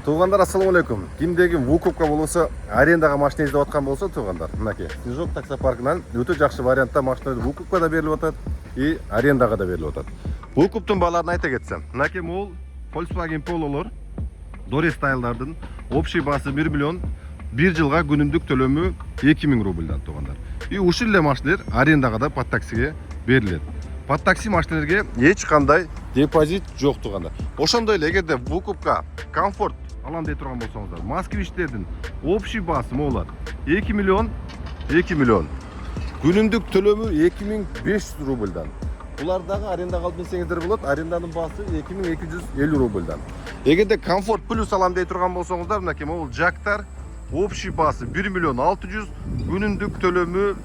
Туугандар, ассаламу алейкум. Кимдеги Вукупка болсо, арендага машина издеп аткан болсо, туугандар, мынакей Снежок таксопаркынан өтө жакшы вариантта машина Вукупка да берилип атат, и арендага да берилип атат. Вукуптун бааларын айта кетсем, мынакей могул Volkswagen Polo'лор, Дорестайлдардын общий баасы 1 миллион, 1 жылга күнүмдүк төлөмү 2000 рубльдан, туугандар. И ушул эле машиналар арендага да под таксиге берилет. Под такси машиналарга эч кандай депозит жок, туугандар. Ошондой эле эгерде Вукупка комфорт алам дей турган болсоңуздар, москвичтердин общий баасы могулат 2 миллион. Күнүмдүк төлөмү 2500 рубльдан. Булардагы арендага алып берсеңиздер болот. Аренданын баасы 2250 рубльдан. Эгерде комфорт плюс алам дей турган болсоңуздар, мынакей могул жактар общий баасы 1 миллион 600, күнүмдүк төлөмү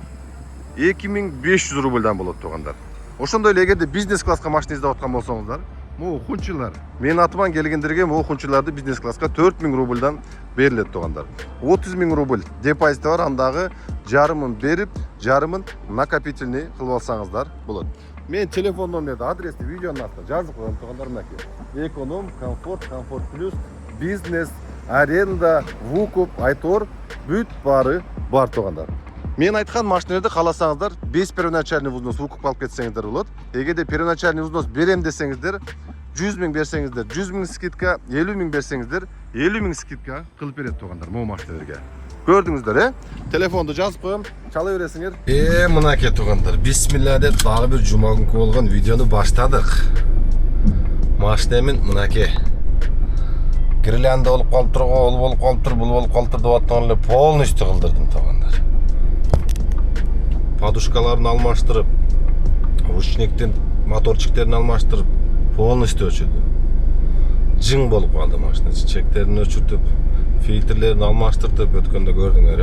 2500 рубльдан болот, туугандар. Ошондой эле эгерде бизнес класска машина издеп аткан болсоңуздар, могу хунчулар, менин атыман келгендерге могу хунчуларды бизнес класска 4000 рубльдан берилет, туугандар. 30 000 рубль депозити бар, андагы жарымын берип, жарымын накопительный кылып алсаңыздар болот. Мен телефон номерди, адрести видеонун астына жазып коем, туугандар, мынакей. Эконом, комфорт, комфорт плюс, бизнес, аренда, Вукуп, Айтор, бүт баары бар, туугандар. Мен айткан машиналарды кааласаңыздар, без первоначальный взнос Вукупка алып кетсеңиздер болот. Эгерде первоначальный взнос берем десеңиздер, 100 000 берсеңиздер, 100 000 скидка, 50 000 берсеңиздер, 50 000 скидка кылып берет, туугандар, могу машиналарга. Көрдүңүздөр, телефонду жазып коем, чала бересиңер. Мынакей туугандар, бисмилла деп дагы бир жума күнкү болгон видеону баштадык. Машинамын мынакей. Гирлянда болуп калып турго, ол болуп калып тур, бул болуп калып тур деп аткан эле полностью кылдырдым, туугандар. Подушкаларын алмаштырып, ручниктин моторчиктерин алмаштырып, полностью өчүрдүм. Жың болуп калды машина, чектерин өчүртүп, фильтрлерин алмаштыртып өткөндө көрдүңөр,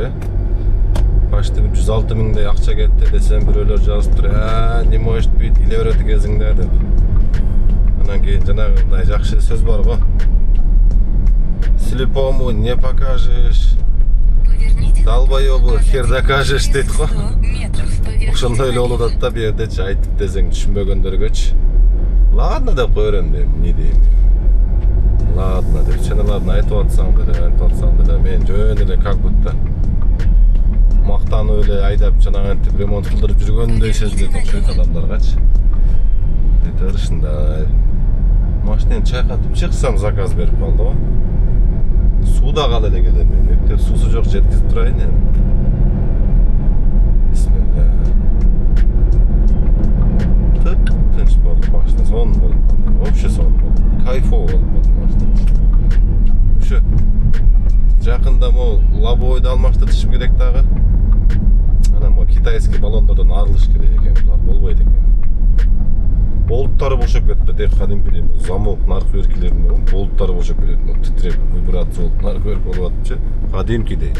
почти 106 000 акча кетти десем, бирөөлөр жазыптыр, не может быть, иле берет экенсиңдер деп. Анан кийин жанагындай жакшы сөз бар го. Слепому не покажешь, долбоёбу хер докажешь дейт го. Ошондой эле болуп атат да, бу жердечи айтып десең түшүнбөгөндөргөчү. Ладно деп кое берем дейм, эмне дейм. Ладно деп чыналарын айтып атсаң деле, мен жөн эле как будто мактанып эле айдап жанагынтип ремонт кылдырып жүргөндөй сезилет окшойт адамдаргачы. Айтор ушундай. Машинени чайкатып чыксам заказ берип калды го. Сууда кала эле келем мен. Мектеп суусу жок жеткизип турайын эми. Бисмилла. Тынч болуп машина сон болуп калды. Вообще сон болуп. Кайфово болуп калды машина. Ушу жакында могу лобойду алмаштырышым керек дагы. Анан могу китайский баллондордон арылыш керек экен, булар болбойт экен. Болуттары бошоп кетти, тек кадимки замок наркы беркилердин болуттары бошоп кетет, титиреп вибрация болуп наркы берк болуп атчы, кадимкидей.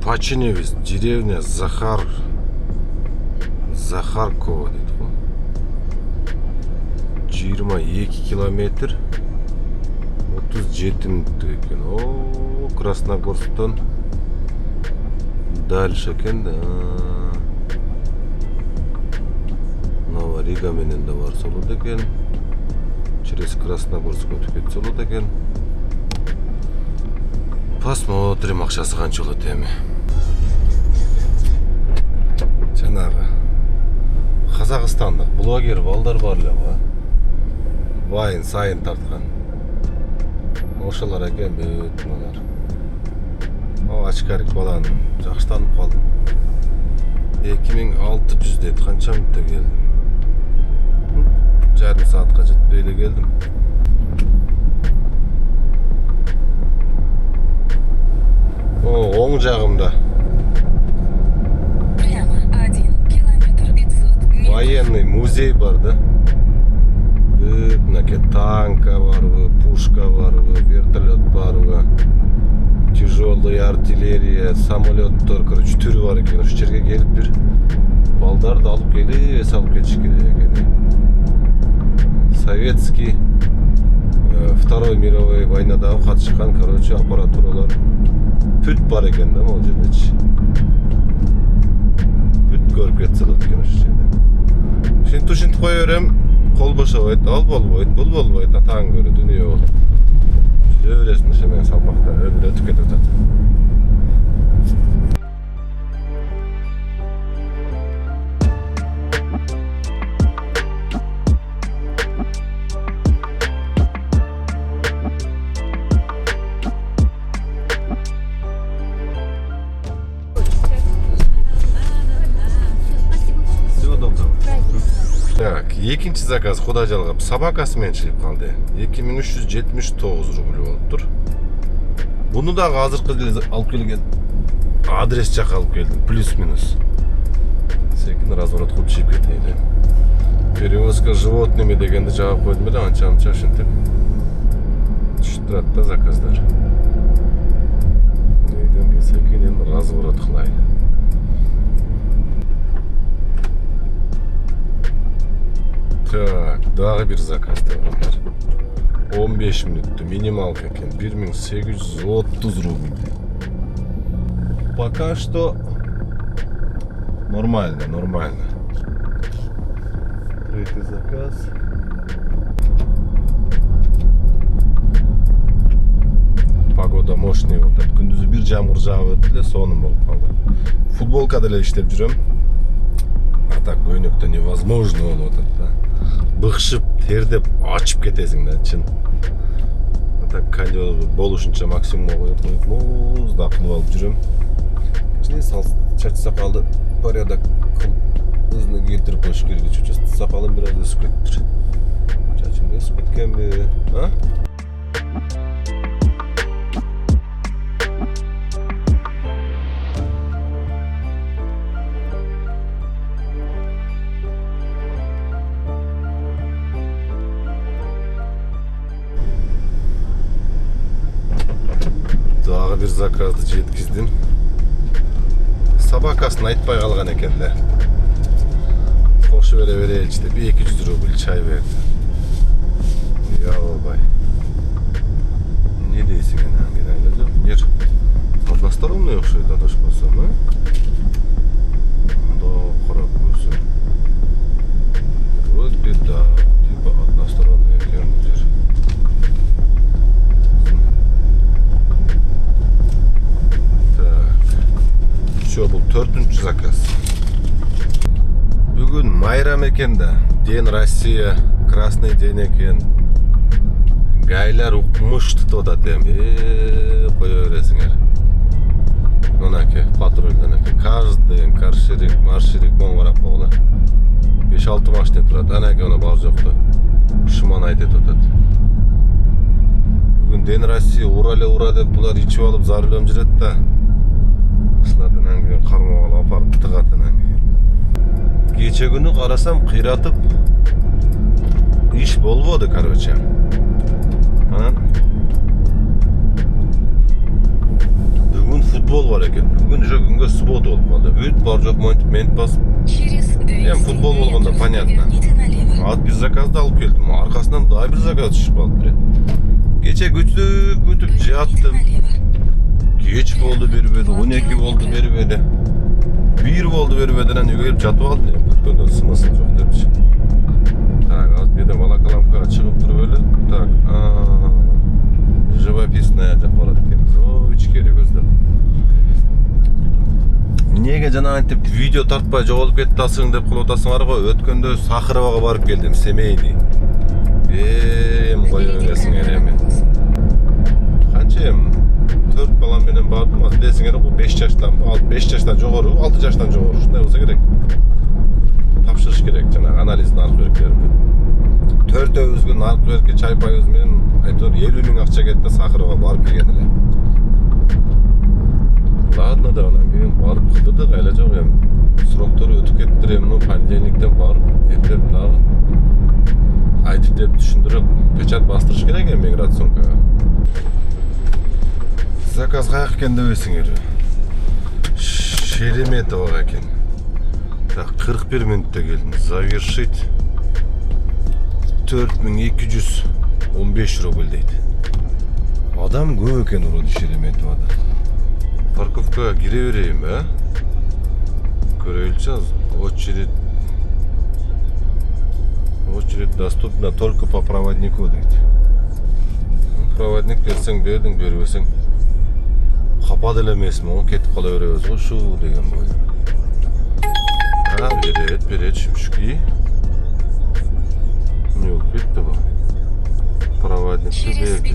Починебиз, деревня Захаркова дейт го. 22 километр 37 мүнөттүк экен. О, Красногорсктон дальше экен да. Рига менен да барса болот экен. Через Красногорск өтүп кетсе болот экен. Посмотрим, акчасы канча болот эми. Жанагы Казакстандык блогер балдар бар эле го. Вайн сайын тарткан. Ошолор экен бүт мулар. О, ачкарик баланы жакшы таанып калдым. 2600 дейт, канча мүнөттө келдим. Жарым саатка жетпей эле келдим. О, оң жагымда прямо 1 километр 500 метров. Военный музей бар да. Бүт мынакей танка барбы, пушка барбы, вертолет барбы, тяжелый артиллерия, самолеттор, короче, түрү бар экен. Ушу жерге келип бир балдарды алып келип, салып кетиш керек экен. Советский Второй мировой войнадагы катышкан, короче, аппаратуралар бүт бар экен да, могу жердечи. Бүт көрүп кетсе болот экен ошол жерде. Ушинтип кое берем, кол бошобойт, ал болбойт, бул болбойт, атаң көрө дүнүйө болот. Екінші заказ Құда жалғап собакасымен шығып қалды. 2379 рубль болып тұр. Бұны да қазіргі алып келген адрес жаққа алып келдім, плюс-минус. Секін разворот қылып шығып кетейді. Перевозка животными дегенді жауап қойдым еді, анша-анша шынтып. Түсіп тұрады да заказдар. Неден келсекен енді разворот қылайды. Так, дағы бір заказ табандар. 15 минутты минималка екен, 1830 рубль. Пока что нормально. Третий заказ. Погода мощный вот этот. Күндүзү бир жамгыр жаап өттү, сонун болуп калды. Футболкада эле иштеп жүрөм. А так көйнөктө невозможно болуп атат да. Быкшып, тердеп, ачып кетесиң да, чын. А так кондер болушунча максимумга коюп, музда кылып алып жүрөм. Чач сакалды порядок кылып өзүнө келтирип коюш керек. Чучу сакалым бир аз өсүп кетиптир. Чачым өсүп кеткенби? А? Дағы бір заказды жеткіздім. Собакасын айтпай қалған екен де. Қошы бере елші деп 200 рубль чай берді. Ялбай. Не дейсің әнген әлі жоқ? Нер? Атластар omnay оқшайды адаш болсам, а? Да, қарап көрсін. Вроде да, типа атластар omnay екен жер. Все, бұл 4-ші заказ. Бүгін майрам екен да. Ден Россия, красный день екен. Гайлар ұқмыш тұтып атам. Қоя бересіңер. Мынаке, патрульдан екен. Каждый каршерик, маршерик моңғарап қоғыла. 5-6 машина тұрады. Анаке оны бар жоқты. Шыман айтет отады. Бүгін Ден Россия ұра деп бұлар ичіп алып зарылым жүреді да. Қышлатын әңген қармауға апарып тығатын әңген. Кече күні қарасам қиратып иш болбоды, короче. Бүгін футбол бар екен. Бүгін же күнге суббота болып қалды. Өт бар жоқ мент бас. Футбол болғанда понятно. Ат бір заказды алып келдім. Арқасынан да бір заказ үшіп алып. Кече күтіп жаттым. Geç oldu beribedi, 12 oldu beribedi. 1 oldu beribediden ügelip жатып aldı. Күткөндө сымысың жоқ депчи. Так, алып бедем балакаламкага чыгып туруп эле. Так, живописная жак барат экен. Ой, ичкери көздөп. Неге жана антип видео тартпай жоголуп кеттасың деп кылып атасыңар го. Өткөндө Сахаровага барып келдим, семейный. Кое бересиңер эми. Канчем 4 балам менен бардым, билесиңер го 5 жаштан, 5 жаштан жогору, 6 жаштан жогору ушундай болсо керек. Тапшырыш керек жана анализдин наркы беректерин. 4-өбүзгө наркы берекке чай пайыз менен айтор 50 000 акча кетти, Сахарова барып келген эле. Ладно да, анан кийин барып кылдык, айла жок эми. Сроктору өтүп кеттир эми, понедельниктен барып, эптеп дагы айтып деп түшүндүрүп, печат бастырыш керек эми миграционкага. Заказ қаяқ екен дебесіңер. Шереметова екен. Так, 41 минутта келдім. Завершить 4215 рубль дейді. Адам көп екен вроде Шереметовада. Парковкаға кире берейін, а? Көрелчі, очередь доступна только по проводнику дейді. Проводник берсең бердің, бербесең қапады элемесмін, оны кетіп қала береміз ғой, шу деген бойы. Берет, шүмшки. Не болып кетті бұл. Проводникті берді.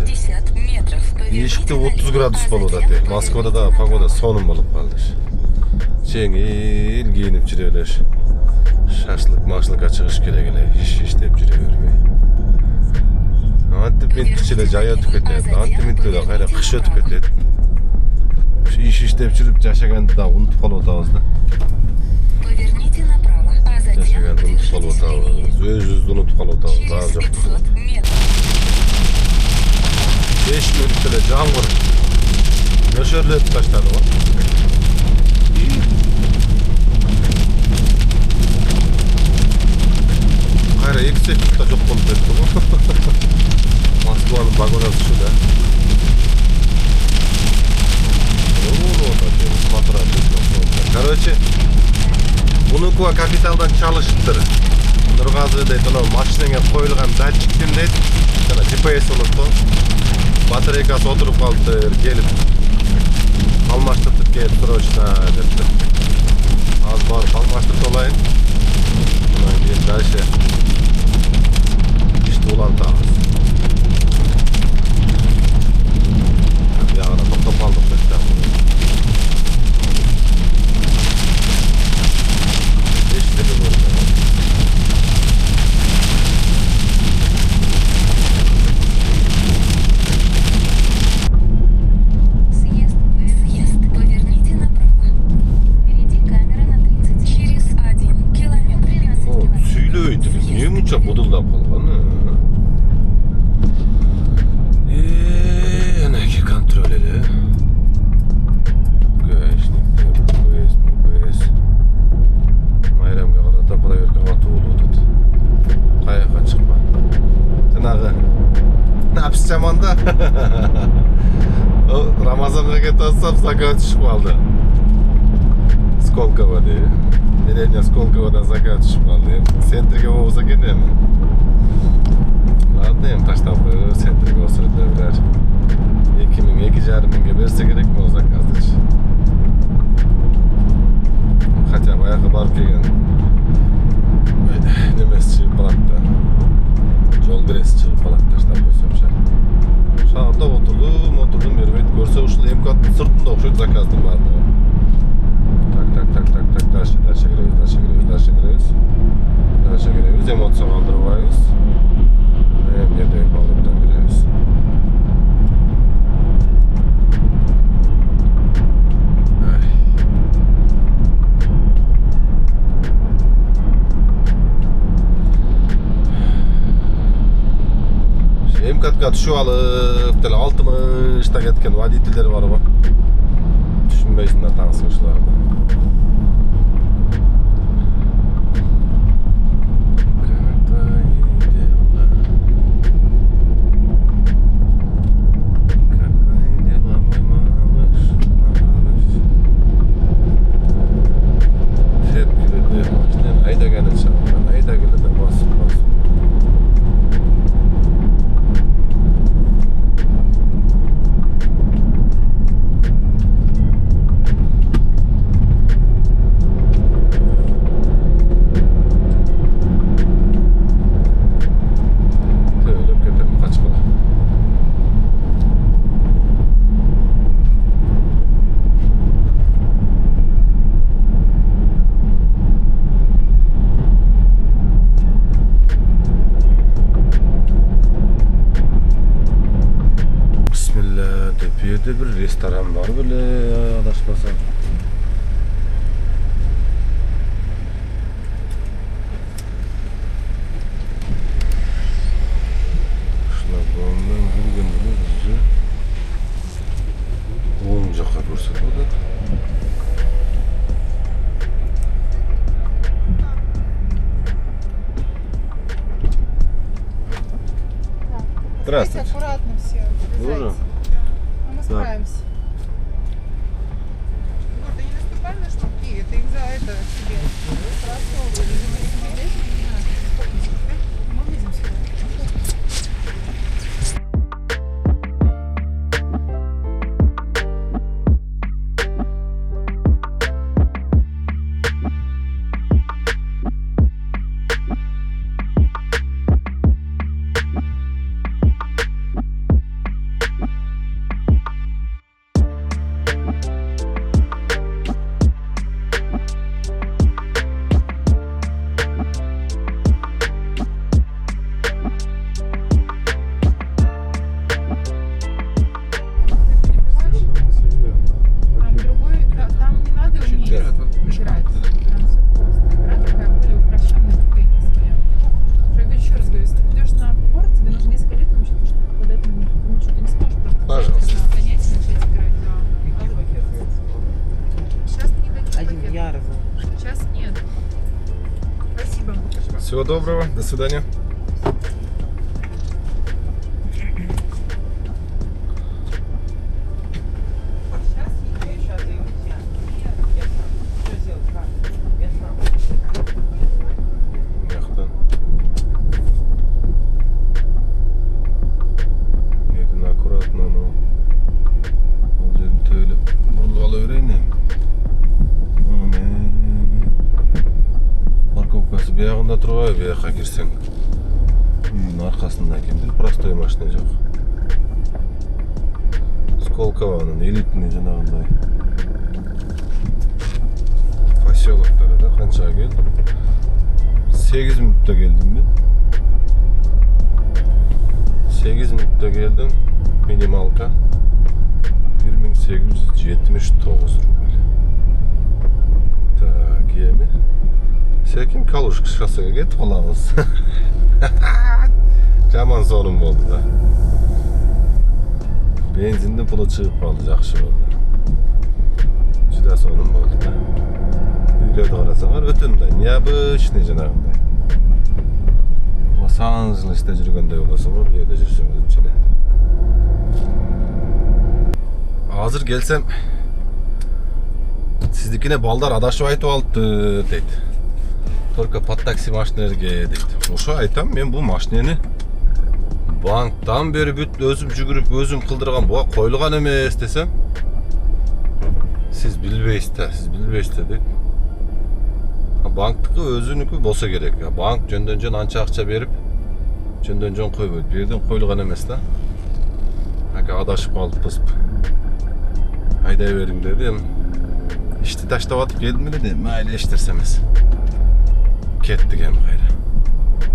Ешікте 30 градус болуды әте. Москвада да погода соным болып қалды. Жеңіл киініп жүре береш. Maşlık'a çıkış gele iş işlep jüreberge. Antiment kişiler jaya tüketedi. Antiment öyle gayra kışa tüketedi. Şu iş işlep жүрүп жашаганды да унутуп калып атабыз да. Поверните направо, а затем Жашаганды унутуп калып держите атабыз. левее. Өзүбүздү унутуп калып атабыз. Через Дагы жок. 500 метров. 5 мүнөт эле жамгыр нөшөрлөтүп таштады го. Кайра 2 секундда жок болуп кетти го. Москванын вагонасы ушу да. Короче, bununkuva kapitaldan çalışıptır. Nurgazı deydi, onu maşinenge koyulgan datчиктен deydi, жана GPS unuttu. Batareykası oturup kaldı, gelip almaştırtıp gelip sroçna depti. Az barıp almaştırt olayın. Bundan keyin dальше işte ulantağız. Bir yağına toktop aldık depti. Съезд, поверните направо. Впереди камера на 30. Через 1 километр. 13 километров. Süylöydü biz. Niye bunca budulda kalgan? Eneki kontrol ele. Göğüs. Mayramga qarata proverka atı olup atdı. Qayaqa çıkma. Tınaqı. Napis zamanda. O Ramazan'a getatsam sakat düşüp kaldı. Skolkova diye. Nereye Skolkova'dan sakat düşüp kaldı. Sentrige olsa gene mi? Ладно, hem taştan koyuyor. Sentrige o sırada birer. 2.000-2.5 mingga berse gerek mi o zakazı için? Хотя bayağı barıp kelgen. Nemesi çıkıp kalatdı. Jol biresi çıkıp kalatdı taştan koysam şey. Şahırda oturdum vermeydi. Görse uşul emkattın sırtında okşayıp zakazdım vardı. Tak, daşa gireyiz. Emotsa kaldırmayız. Hem yerde kaldırıptan gireyiz. Emkatga düşüp alıp tele 60'ta ketken водительler var ba. Düşünbeysinler tansımışlardı. Ayda geldi çağırdı. Ayda geldi de bas. Tepede bir restoran var böyle adashmasam. Şuna bundan yürügende bizi oğun жаққа көрсетеді. Здравствуйте. Аккуратно все. Тоже? Мы справимся. Егор, ты не наступай на шнурки, это их за это себе. Кроссовки. Мы влезем сюда. доброго. До свидания. Бияғында тұрғай, бияққа кірсең үйдің арқасында кемдер простой машина жоқ. Сколковоның элитный жаңағындай поселоктары да қаншаға келдім? 8 минутта келдім мен. 8 минутта келдім. Минималка 1879 рубль. Так, еме. Sekin Kalushka şossega ketib qolamiz. Jomon so'rim bo'ldi da. Benzinni puli chiqib qoldi, yaxshi bo'ldi. Juda so'rim bo'ldi da. Uylarda qarasam, o'tinda необычный janag'inday. Los-Anjelesda yurganday bo'lsa, bu yerda yursangiz ichida. Hozir kelsam, siznikine balдар adashib aytib olibdi, deydi. Только под такси машиналарга дейді. Ошо айтам, мен бұл машинаны банктан бері бүт өзім жүгіріп, өзім қылдырған, бұға қойылған емес десем, сіз білбейсіз дейді. Банктықы өзінікі болса керек. Банк жөнден анча ақша беріп, жөнден қойбайды. Берден қойылған емес та. Адашып қалып бұзып. Айдай бердім дедім. Ішті таштап атып келдім де, мәйлі ештірсеміз. Kettik hem gayrı.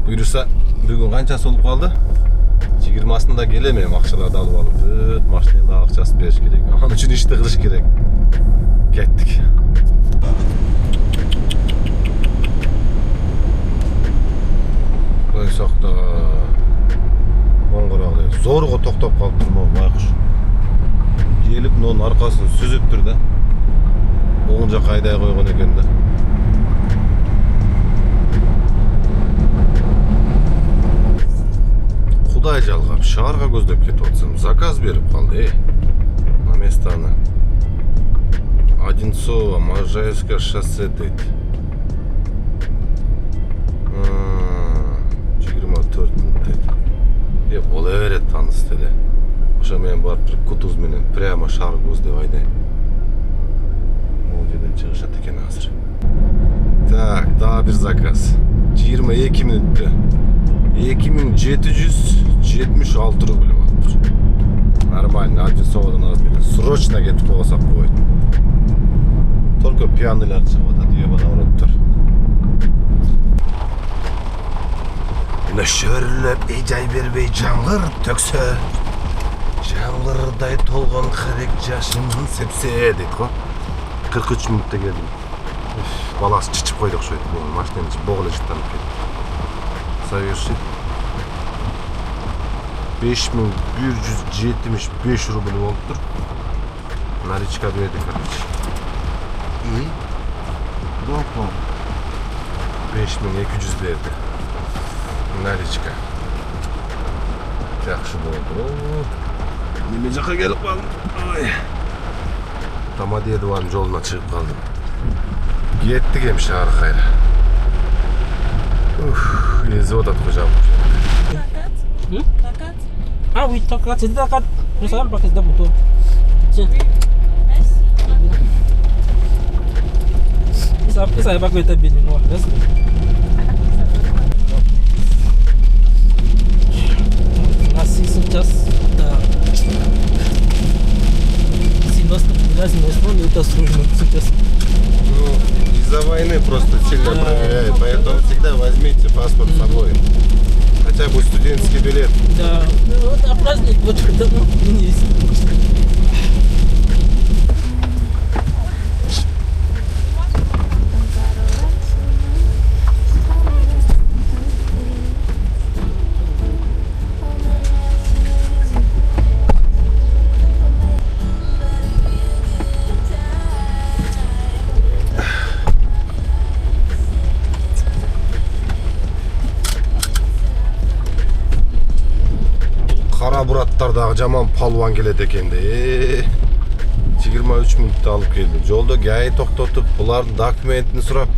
Buyursa bugün kança solup kaldı? 20'sında gelemeyim, akşalarda alıp alıp maşinayı da akçası beriş gerek. Onun için işte kılış gerek. Kettik. Koysak da Mongola'da zorga toktop kalıp durma baykuş. Gelip onun arkasını süzüp durdu. Olunca kaydaya koygun eken de. Құдай жалғап, шағарға көздеп кетіп отырсам, заказ беріп қалды, на местаны. Одинцово, Можаевское шоссе дейді. 24 минут дейді. Бола береді таныс дейді. Оша мен барып бір Кутуз менен прямо шағыр көздеп айдайын. Ол жерден шығышат екен азыр. Так, daha bir заказ. 22 минутта. 2776 рубль болыптыр. Нормально, Одинцовадан аз береді. Срочно кетіп қойсақ қойды. Только пьянылар шығып атады, ебана ұрып тұр. Нөшірліп ей-жай бербей жаңғыр төксе, жаңғырдай толған қырек жашымын сепсе дейді ғой. 43 минутта келдім. Баласы чичіп қойдық шойды. Машинаны боғылы жықтанып келді. Совершить 5175 рубль болып тұр. Наличка берді, короче. И допло 5200 берді. Наличка. Жақшы болды. Неме жаққа келіп қалдым. Домодедованың жолына шығып қалдым. Кеттік ем шағыр қайры. Езіп отады қожабы. Takat? Ah oui, takat, c'est takat. Je sais même pas qu'est-ce que c'est pour toi. Tiens. Merci. Il savait pas que tu étais béninois. Laisse. Assim, сейчас, да. Синос, это сложно сейчас. Ну, из-за войны просто сильно проверяют, поэтому всегда возьмите паспорт с собой. Хотя бы студенческий билет. Да, ну вот, а праздник вот когда есть. Аттар дагы жаман палван келет экен да. 23 мүнөттө алып келди. Жолдо гай токтотуп, булардын документин сурап.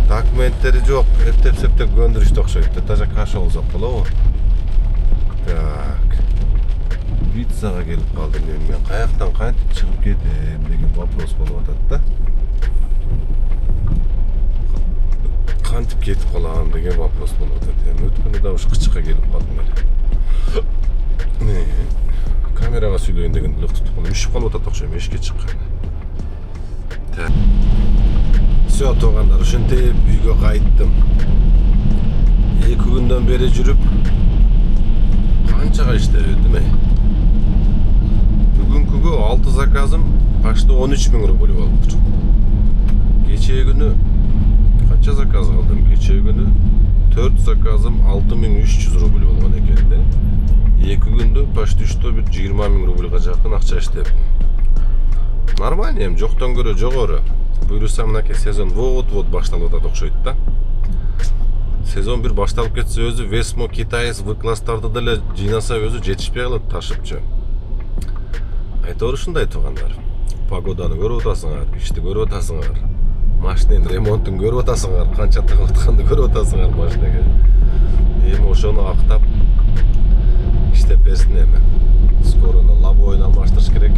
Документтери жок, эптеп-септеп көндүрүштү окшойт да. Тажа каша болсок болобу? Так. Пиццага келип калдым мен. Каяктан кантип чыгып кетем деген вопрос болуп атат да. Кантип кетип калам деген вопрос болуп атат. Өткөндө да уш кычыкка келип калдым эле. Камерага сүйлөйүн деген ылык тутуп калдым. Үшүп калып атат окшойм эшикке чыккан. Всё туугандар, ушинтип үйгө кайттым. 2 күндөн бери жүрүп канчага иштебедим Бүгүнкүгө 6 заказым почти 13 000 рубль болуптур. Кечээ күнү канча заказ кылдым? Кечээ күнү 4 заказым 6300 рубль болгон экен да. 2 күндө почти что бир 20 000 рубльга жакын акча иштеп. Нормально эми, жоктон көрө жогору. Буюрса мынакей сезон вот-вот башталып атат окшойт да. Сезон бир башталып кетсе өзү Весмо Китайс выкластарды деле жыйнаса өзү жетишпей калат ташыпчы. Айтор ушундай туугандар. Погоданы көрүп атасыңар, ишти көрүп атасыңар. Машинанын ремонтун көрүп атасыңар, канча тыгып атканды көрүп атасыңар машинеге. Эми ошону актап иштеп берсин эми. Скоро лобоюн алмаштырыш керек.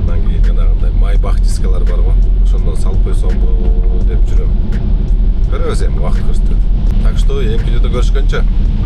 Анан кийин жанагындай майбах дискалар бар го. Ошондон салып койсомбу деп жүрөм. Көрөбүз эми, убакыт көрсөтөт. Так что, эмки видеодо көрүшкөнчө.